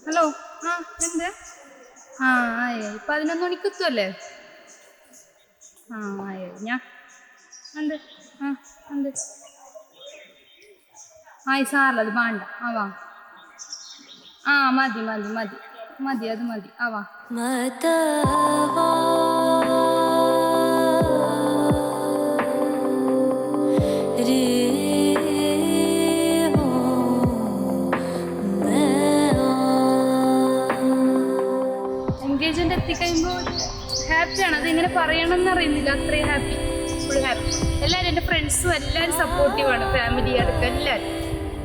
Hello. ആ എന്ത്? ആ ആയി 11 മണിക്ക് എത്തുമല്ലേ? ആ ആയി ഞാൻ എന്ത്? ആ എന്ത്? ആയി സാറല്ല അത് വേണ്ട. ആ വാ. ആ മതി മതി മതി മതി അത് മതി. ആ വാ. എൻഗേജ്മെന്റ് എത്തിക്കഴിയുമ്പോൾ ഹാപ്പിയാണ്. അത് ഇങ്ങനെ പറയണമെന്ന് അറിയുന്നില്ല, അത്രയും ഹാപ്പി, ഫുൾ ഹാപ്പി. എല്ലാവരും എൻ്റെ ഫ്രണ്ട്സും എല്ലാവരും സപ്പോർട്ടീവാണ്, ഫാമിലി അടക്കം എല്ലാവരും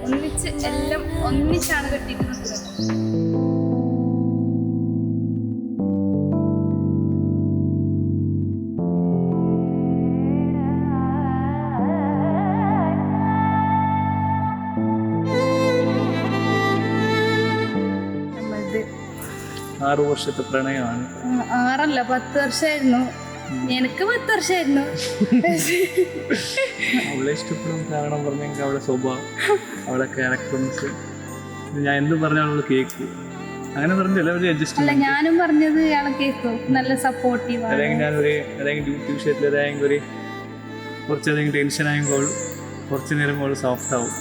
ഒന്നിച്ച് എല്ലാം ഒന്നിച്ചാണ് കെട്ടിക്കുന്നത്. നമ്മളത് 6 വർഷത്തെ പ്രണയമാണ്. 6 അല്ല 10 വർഷമായിരുന്നു. എനിക്ക് 10 വർഷമായിരുന്നു. അവളെ ഇഷ്ടപ്പെടും കാരണം പറഞ്ഞെങ്കിൽ അവളുടെ സ്വഭാവം, അവളെ ക്യാരക്ടർസ്, ഞാൻ എന്ത് പറഞ്ഞാലും അവള് കേൾക്കും. അങ്ങനെ പറഞ്ഞില്ല, ഒരു അഡ്ജസ്റ്റ്. അല്ല, ഞാനും പറഞ്ഞത് ഇയാളെ കേൾക്കും, നല്ല സപ്പോർട്ടീവ്. അല്ലെങ്കിൽ ഞാനൊരു ഏതെങ്കിലും ഡ്യൂട്ടി വിഷയത്തിൽ ഏതെങ്കിലും ഒരു കുറച്ചധികം ടെൻഷൻ ആകുമ്പോൾ കുറച്ച് നേരം അവൾ സോഫ്റ്റ് ആവും.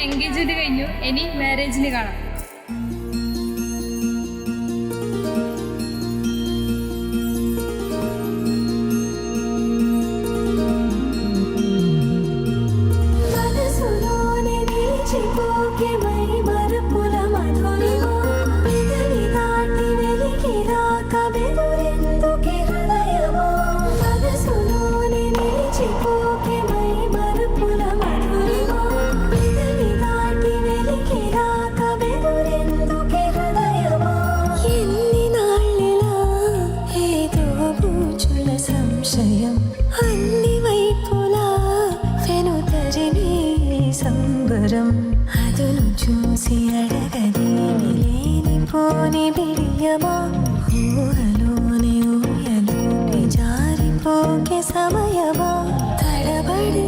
എൻഗേജ്മെന്റ് കഴിഞ്ഞു, ഇനി മാരേജിന് കാണാം. అదును చూసి అడగదేని పోని బిడియమా ఊహలోని ఊయలోని జారిపోకే సమయమా తడబడి